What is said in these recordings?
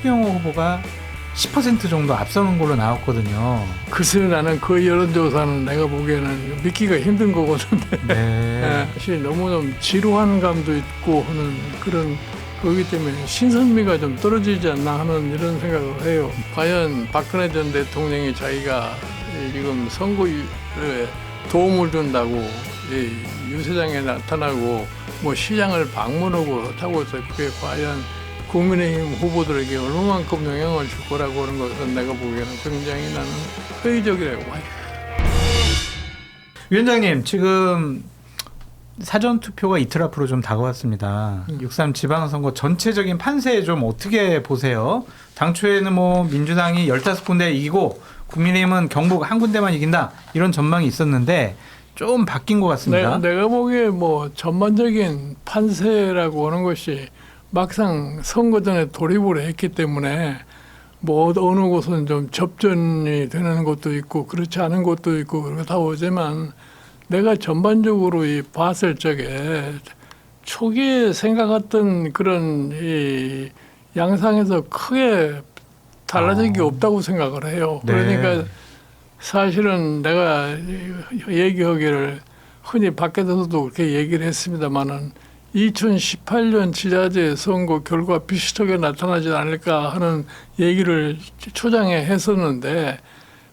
추경호 후보가 10% 정도 앞서는 걸로 나왔거든요. 글쎄 나는 그 여론조사는 내가 보기에는 믿기가 힘든 거거든요. 네. 사실 너무 좀 지루한 감도 있고 하는 그런 거기 때문에 신선미가 좀 떨어지지 않나 하는 이런 생각을 해요. 과연 박근혜 전 대통령이 자기가 지금 선거에 도움을 준다고 유세장에 나타나고 뭐 시장을 방문하고 하고 해서 그게 과연 국민의힘 후보들에게 얼마만큼 영향을 줄 거라고 하는 것은 내가 보기에는 굉장히 나는 회의적이라고 봐요. 위원장님, 지금 사전투표가 이틀 앞으로 좀 다가왔습니다. 6.3 지방선거 전체적인 판세 좀 어떻게 보세요? 당초에는 뭐 민주당이 15군데 이기고 국민의힘은 경북 한 군데만 이긴다 이런 전망이 있었는데 좀 바뀐 것 같습니다. 내가 보기에 뭐 전반적인 판세라고 하는 것이 막상 선거 전에 돌입을 했기 때문에 뭐 어느 곳은 좀 접전이 되는 것도 있고 그렇지 않은 것도 있고 그렇다 보지만 내가 전반적으로 봤을 적에 초기에 생각했던 그런 이 양상에서 크게 달라진 게 없다고 생각을 해요. 네. 그러니까 사실은 내가 얘기하기를 흔히 밖에서도 그렇게 얘기를 했습니다마는 2018년 지자체 선거 결과 비슷하게 나타나지 않을까 하는 얘기를 초장에 했었는데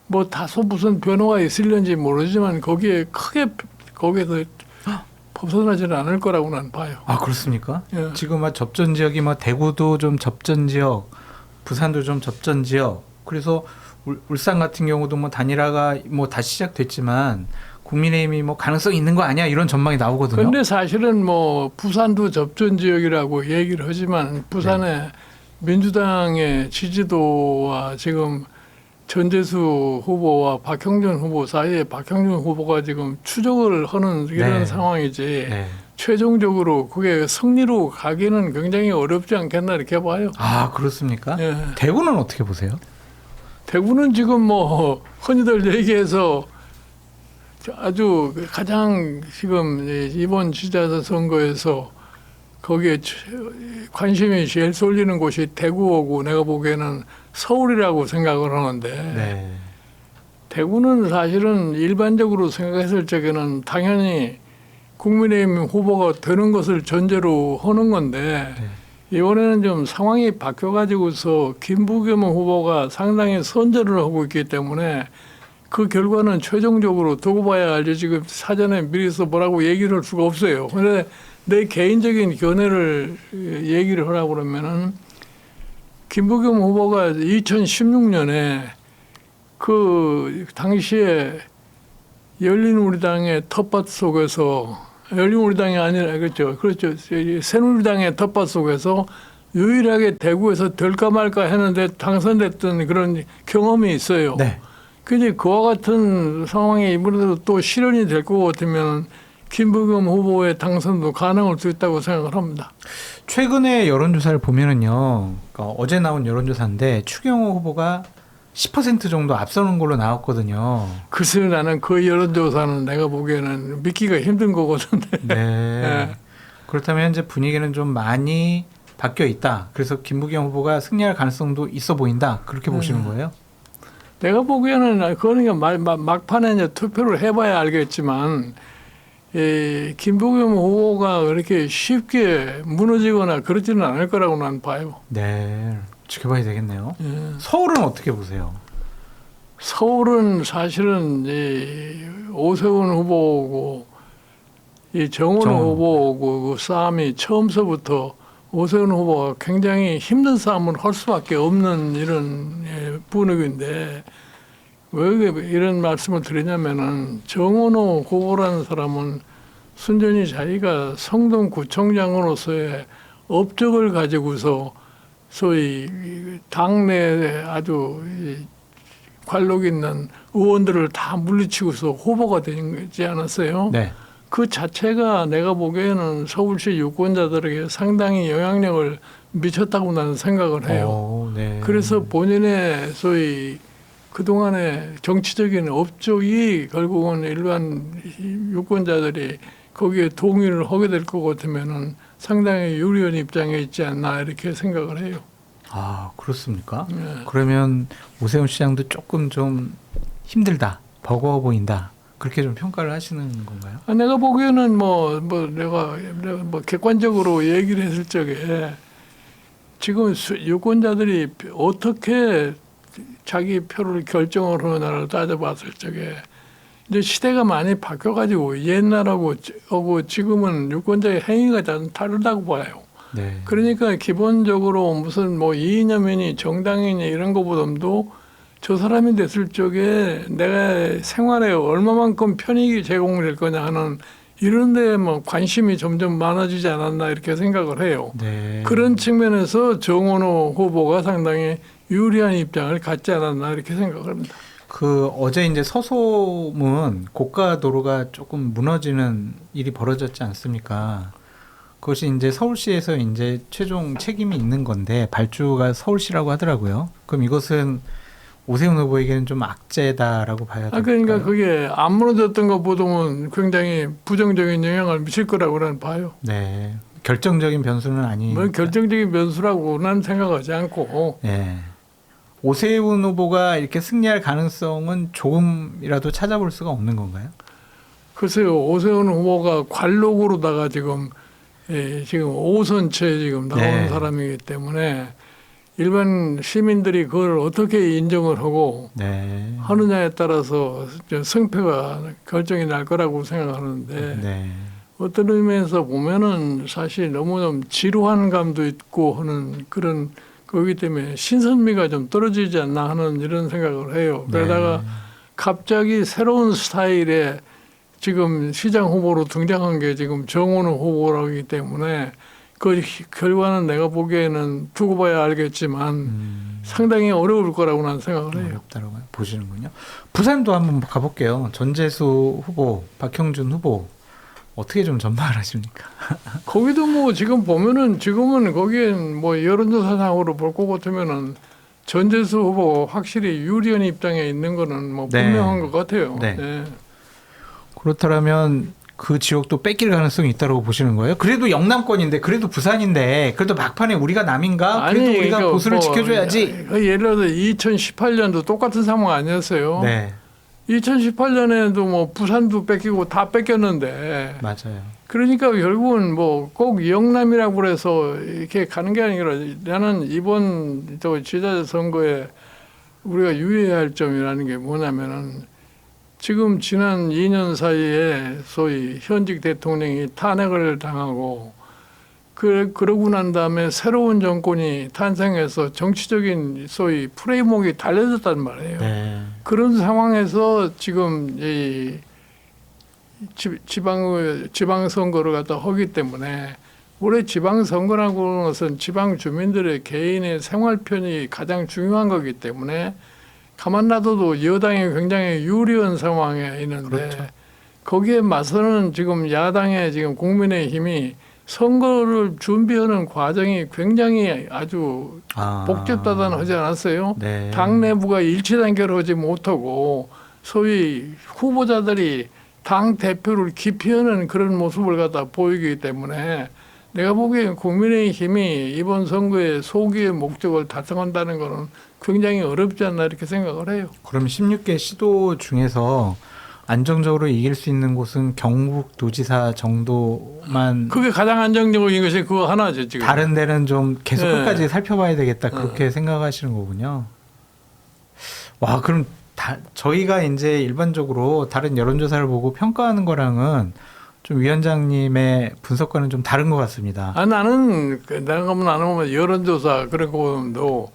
뭐 다소 무슨 변화가 있을는지 모르지만 거기에 크게 거기에서 벗어나지는 않을 거라고 난 봐요. 아, 그렇습니까? 예. 지금 접전 지역이 뭐 대구도 좀 접전 지역, 부산도 좀 접전 지역. 그래서 울산 같은 경우도 뭐 단일화가 뭐 다시 시작됐지만 국민의힘이 뭐 가능성이 있는 거 아니야 이런 전망이 나오거든요. 그런데 사실은 뭐 부산도 접전 지역이라고 얘기를 하지만 부산의 민주당의 지지도와 지금 전재수 후보와 박형준 후보 사이에 박형준 후보가 지금 추적을 하는 이런 상황이지 최종적으로 그게 승리로 가기는 굉장히 어렵지 않겠나 이렇게 봐요. 아, 그렇습니까? 예. 대구는 어떻게 보세요? 대구는 지금 뭐 흔히들 얘기해서 아주 가장 지금 이번 지자체 선거에서 거기에 관심이 제일 쏠리는 곳이 대구고 내가 보기에는 서울이라고 생각을 하는데 대구는 사실은 일반적으로 생각했을 적에는 당연히 국민의힘 후보가 되는 것을 전제로 하는 건데 이번에는 좀 상황이 바뀌어가지고서 김부겸 후보가 상당히 선전을 하고 있기 때문에 그 결과는 최종적으로 두고 봐야 알지 지금 사전에 미리서 뭐라고 얘기를 할 수가 없어요. 그런데 내 개인적인 견해를 얘기를 하라고 그러면은 김부겸 후보가 2016년에 그 당시에 열린우리당의 텃밭 속에서 열린우리당이 아니라 그렇죠. 새누리당의 텃밭 속에서 유일하게 대구에서 될까 말까 했는데 당선됐던 그런 경험이 있어요. 네. 근데 그와 같은 상황이 이번에도 또 실현이 될 것 같으면 김부겸 후보의 당선도 가능할 수 있다고 생각을 합니다. 최근에 여론조사를 보면은요, 그러니까 어제 나온 여론조사인데 추경호 후보가 10% 정도 앞서는 걸로 나왔거든요. 글쎄 나는 그 여론조사는 내가 보기에는 믿기가 힘든 거거든요. 네. 그렇다면 현재 분위기는 좀 많이 바뀌어 있다. 그래서 김부겸 후보가 승리할 가능성도 있어 보인다. 그렇게 보시는 거예요? 내가 보기에는 그러니까 막판에 이제 투표를 해봐야 알겠지만 김부겸 후보가 그렇게 쉽게 무너지거나 그러지는 않을 거라고 난 봐요. 네. 지켜봐야 되겠네요. 예. 서울은 어떻게 보세요? 서울은 사실은 오세훈 후보고 정원 후보고 그 싸움이 처음서부터 오세훈 후보가 굉장히 힘든 싸움을 할 수밖에 없는 이런 분위기인데 왜 이런 말씀을 드리냐면은 정원호 후보라는 사람은 순전히 자기가 성동구청장으로서의 업적을 가지고서 소위 당내에 아주 관록 있는 의원들을 다 물리치고서 후보가 되지 않았어요. 네. 그 자체가 내가 보기에는 서울시 유권자들에게 상당히 영향력을 미쳤다고 나는 생각을 해요. 네. 그래서 본인의 소위 그동안의 정치적인 업적이 결국은 일반 유권자들이 거기에 동의를 하게 될 것 같으면은 상당히 유리한 입장에 있지 않나 이렇게 생각을 해요. 아, 그렇습니까? 예. 그러면 오세훈 시장도 조금 좀 힘들다, 버거워 보인다. 그렇게 좀 평가를 하시는 건가요? 내가 보기에는 내가 뭐 객관적으로 얘기를 했을 적에 지금 유권자들이 어떻게 자기 표를 결정을 하느냐를 따져봤을 적에 이제 시대가 많이 바뀌어가지고 옛날하고 지금은 유권자의 행위가 좀 다르다고 봐요. 네. 그러니까 기본적으로 무슨 뭐 이념이니 정당이니 이런 거보다도 저 사람이 됐을 적에 내가 생활에 얼마만큼 편익이 제공될 거냐 하는 이런 데에 뭐 관심이 점점 많아지지 않았나 이렇게 생각을 해요. 네. 그런 측면에서 정원호 후보가 상당히 유리한 입장을 갖지 않았나 이렇게 생각을 합니다. 그 어제 이제 서소문 고가 도로가 조금 무너지는 일이 벌어졌지 않습니까? 그것이 이제 서울시에서 이제 최종 책임이 있는 건데 발주가 서울시라고 하더라고요. 그럼 이것은 오세훈 후보에게는 좀 악재다라고 봐야 될까요? 그러니까 그게 안 무너졌던 것보다는 굉장히 부정적인 영향을 미칠 거라고 는 봐요. 네. 결정적인 변수는 아니. 뭐 결정적인 변수라고 난 생각하지 않고. 예. 오세훈 후보가 이렇게 승리할 가능성은 조금이라도 찾아볼 수가 없는 건가요? 글쎄요, 오세훈 후보가 관록으로다가 지금 5선체 지금 나오는 네. 사람이기 때문에 일반 시민들이 그걸 어떻게 인정을 하고 네. 하느냐에 따라서 승패가 결정이 날 거라고 생각하는데 네. 어떤 의미에서 보면은 사실 너무 좀 지루한 감도 있고 하는 그런 거기 때문에 신선미가 좀 떨어지지 않나 하는 이런 생각을 해요. 그러다가 갑자기 새로운 스타일의 지금 시장 후보로 등장한 게 지금 정원호 후보라기 때문에 그 결과는 내가 보기에는 두고 봐야 알겠지만 상당히 어려울 거라고 나는 생각을 해요. 어렵다고 보시는군요. 부산도 한번 가볼게요. 전재수 후보, 박형준 후보 어떻게 좀 전망을 하십니까? 거기도 뭐 지금 보면은 지금은 거기엔 뭐 여론조사상으로 볼 것 같으면은 전재수 후보 확실히 유리한 입장에 있는 거는 뭐 네. 분명한 것 같아요. 네. 네. 그렇다면 그 지역도 뺏길 가능성이 있다고 보시는 거예요? 그래도 영남권인데, 그래도 부산인데, 그래도 막판에 우리가 남인가? 그래도 우리가 그러니까 보수를 지켜줘야지. 예를 들어 2018년도 똑같은 상황 아니었어요. 네, 2018년에도 뭐 부산도 뺏기고 다 뺏겼는데 맞아요. 그러니까 결국은 뭐 꼭 영남이라고 그래서 이렇게 가는 게 아니라 나는 이번 저 지자체 선거에 우리가 유의해야 할 점이라는 게 뭐냐면은 지금 지난 2년 사이에 소위 현직 대통령이 탄핵을 당하고 그러고 난 다음에 새로운 정권이 탄생해서 정치적인 소위 프레임워크가 달라졌단 말이에요. 네, 그런 상황에서 지금 이 지방선거를 갖다 하기 때문에 올해 지방선거라고 하는 것은 지방 주민들의 개인의 생활편이 가장 중요한 거기 때문에 가만 놔둬도 여당이 굉장히 유리한 상황에 있는데 그렇죠. 거기에 맞서는 지금 야당의 지금 국민의힘이 선거를 준비하는 과정이 굉장히 아주 복잡다단하지 않았어요? 네. 당 내부가 일치 단결을 하지 못하고 소위 후보자들이 당 대표를 기피하는 그런 모습을 갖다 보이기 때문에 내가 보기엔 국민의힘이 이번 선거에 소기의 목적을 달성한다는 것은 굉장히 어렵지 않나 이렇게 생각을 해요. 그럼 16개 시도 중에서 안정적으로 이길 수 있는 곳은 경북도지사 정도만, 그게 가장 안정적인 것이 그거 하나죠 지금. 다른 데는 좀 계속 네. 끝까지 살펴봐야 되겠다, 그렇게 생각하시는 거군요. 와, 그럼 저희가 이제 일반적으로 다른 여론조사를 보고 평가하는 거랑은 좀 위원장님의 분석과는 좀 다른 것 같습니다. 나는 내가 보면 여론조사 그리고도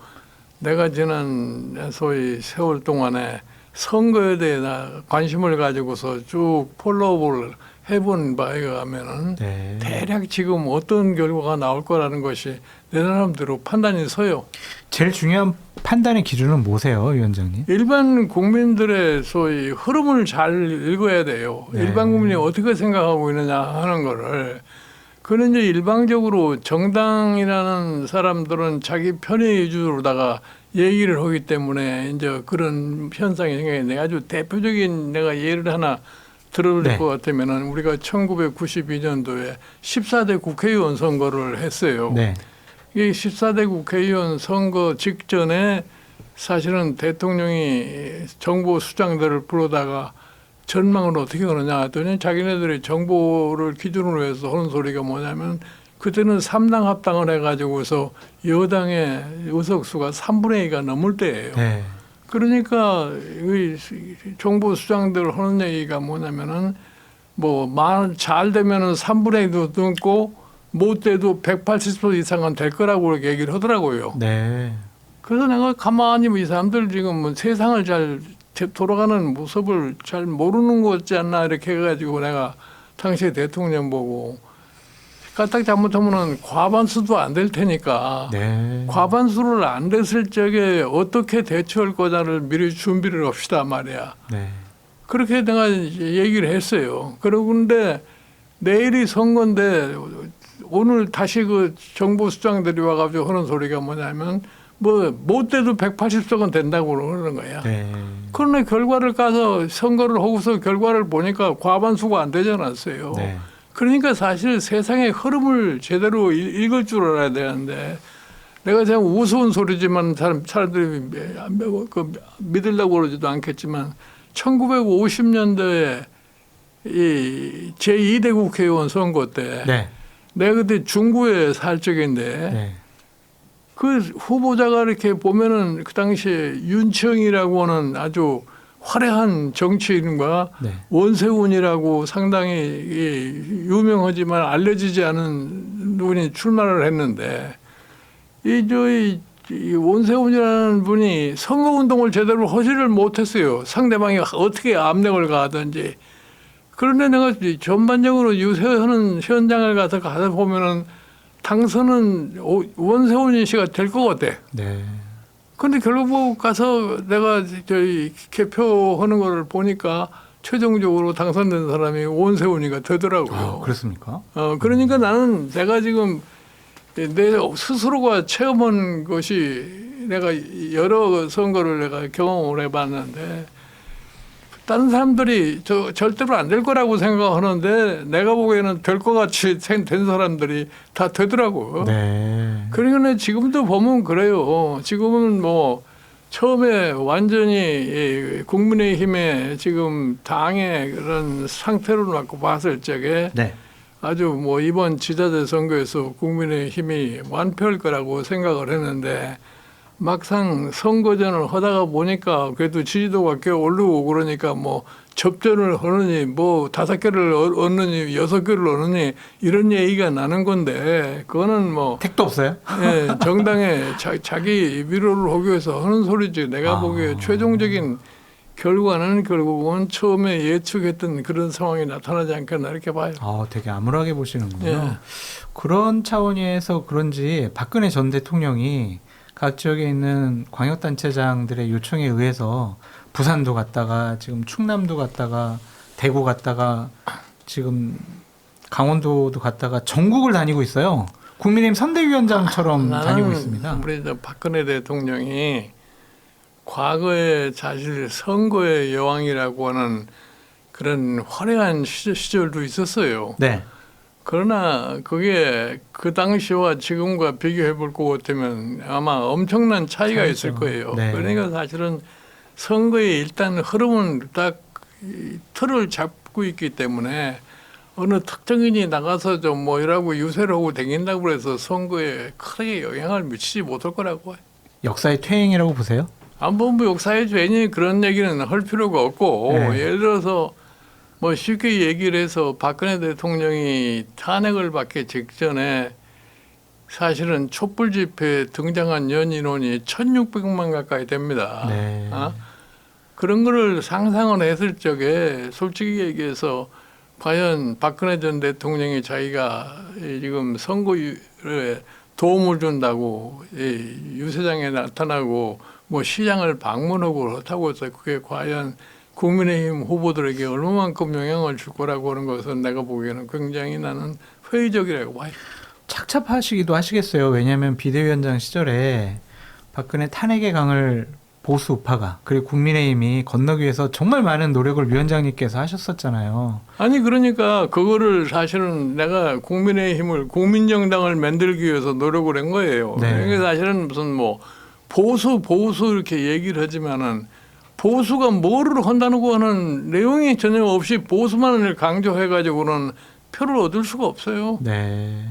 내가 지난 소위 세월 동안에 선거에 대해 관심을 가지고서 쭉 폴로업을 해본 바에 의하면은 네. 대략 지금 어떤 결과가 나올 거라는 것이 내 나름대로 판단이 서요. 제일 중요한 판단의 기준은 뭐세요, 위원장님? 일반 국민들의 소위 흐름을 잘 읽어야 돼요. 네. 일반 국민이 어떻게 생각하고 있느냐 하는 거를. 그는 이제 일방적으로 정당이라는 사람들은 자기 편의 위주로다가 얘기를 하기 때문에 이제 그런 현상이 생기는데 아주 대표적인 내가 예를 하나 들어볼 네. 것 같으면은 우리가 1992년도에 14대 국회의원 선거를 했어요. 네. 이 14대 국회의원 선거 직전에 사실은 대통령이 정보 수장들을 부르다가 전망을 어떻게 하느냐 했더니 자기네들이 정보를 기준으로 해서 하는 소리가 뭐냐면 그때는 3당 합당을 해가지고서 여당의 의석수가 3분의 2가 넘을 때예요. 네. 그러니까 이 정보 수장들 하는 얘기가 뭐냐면은 뭐 말 잘 되면은 3분의 2도 넘고 못 돼도 180도 이상은 될 거라고 그렇게 얘기를 하더라고요. 네. 그래서 내가 가만히 이 사람들 지금 뭐 세상을 잘 돌아가는 모습을 잘 모르는 거 같지 않나 이렇게 해가지고 내가 당시에 대통령 보고 까딱 잘못하면은 과반수도 안 될 테니까 네. 과반수를 안 됐을 적에 어떻게 대처할 거냐를 미리 준비를 합시다 말이야. 네. 그렇게 내가 얘기를 했어요. 그러는데 내일이 선거인데 오늘 다시 그 정보 수장들이 와가지고 하는 소리가 뭐냐면 뭐 못 돼도 180석은 된다고 그러는 거야. 네. 그러나 결과를 까서 선거를 하고서 결과를 보니까 과반수가 안 되지 않았어요. 네. 그러니까 사실 세상의 흐름을 제대로 읽을 줄 알아야 되는데 내가 참 우스운 소리지만 사람들이 믿으려고 그러지도 않겠지만 1950년대에 이 제2대 국회의원 선거 때 네. 내가 그때 중구에 살 적인데 네. 그 후보자가 이렇게 보면은 그 당시에 윤청이라고 하는 아주 화려한 정치인과 네. 원세훈이라고 상당히 유명하지만 알려지지 않은 분이 출마를 했는데 이 원세훈이라는 분이 선거운동을 제대로 하지를 못했어요. 상대방이 어떻게 압력을 가하든지. 그런데 내가 전반적으로 유세하는 현장을 가서 보면은 당선은 원세훈 씨가 될 것 같아. 네. 근데 결국 가서 내가 저희 개표하는 걸 보니까 최종적으로 당선된 사람이 원세훈이가 되더라고요. 아, 그렇습니까? 그러니까 나는 내가 지금 내 스스로가 체험한 것이 내가 여러 선거를 내가 경험을 해봤는데 다른 사람들이 절대로 안 될 거라고 생각하는데 내가 보기에는 될 것 같이 된 사람들이 다 되더라고요. 네. 그러니까 지금도 보면 그래요. 지금은 뭐 처음에 완전히 국민의힘의 지금 당의 그런 상태로 놓고 봤을 적에 네. 아주 뭐 이번 지자체 선거에서 국민의힘이 완패할 거라고 생각을 했는데 막상 선거전을 하다가 보니까 그래도 지지도가 꽤 오르고 그러니까 뭐 접전을 하느니 뭐 5개를 얻느니 6개를 얻느니 이런 얘기가 나는 건데 그거는 뭐 택도 없어요? 예, 정당에 자기 위로를 하기 위해서 하는 소리지 내가 보기에 최종적인 결과는 결국은 처음에 예측했던 그런 상황이 나타나지 않겠나 이렇게 봐요. 되게 암울하게 보시는군요. 예. 그런 차원에서 그런지 박근혜 전 대통령이 각 지역에 있는 광역단체장들의 요청에 의해서 부산도 갔다가 지금 충남도 갔다가 대구 갔다가 지금 강원도도 갔다가 전국을 다니고 있어요. 국민의힘 선대위원장처럼 다니고 있습니다. 우리 박근혜 대통령이 과거에 사실 선거의 여왕이라고 하는 그런 화려한 시절도 있었어요. 네. 그러나 그게 그 당시와 지금과 비교해 볼 것 같으면 아마 엄청난 차이가 차이죠. 있을 거예요. 네. 그러니까 사실은 선거의 일단 흐름은 딱 이 틀을 잡고 있기 때문에 어느 특정인이 나가서 좀 뭐 이라고 유세를 하고 다닌다고 해서 선거에 크게 영향을 미치지 못할 거라고 봐요. 역사의 퇴행이라고 보세요? 뭐 역사의 죄인이 그런 얘기는 할 필요가 없고 네. 예를 들어서 뭐 쉽게 얘기를 해서 박근혜 대통령이 탄핵을 받기 직전에 사실은 촛불 집회에 등장한 연인원이 1,600만 가까이 됩니다. 네. 그런 거를 상상을 했을 적에 솔직히 얘기해서 과연 박근혜 전 대통령이 자기가 지금 선거에 도움을 준다고 유세장에 나타나고 뭐 시장을 방문하고 그렇다고 해서 그게 과연 국민의힘 후보들에게 얼마만큼 영향을 줄 거라고 하는 것은 내가 보기에는 굉장히 나는 회의적이라고 봐요. 착잡하시기도 하시겠어요. 왜냐하면 비대위원장 시절에 박근혜 탄핵의 강을 보수 우파가 그리고 국민의힘이 건너기 위해서 정말 많은 노력을 위원장님께서 하셨었잖아요. 아니 그러니까 그거를 사실은 내가 국민의힘을 국민정당을 만들기 위해서 노력을 한 거예요. 네. 이게 사실은 무슨 뭐 보수 이렇게 얘기를 하지만은 보수가 뭐를 한다고 하는 내용이 전혀 없이 보수만을 강조해 가지고는 표를 얻을 수가 없어요. 네.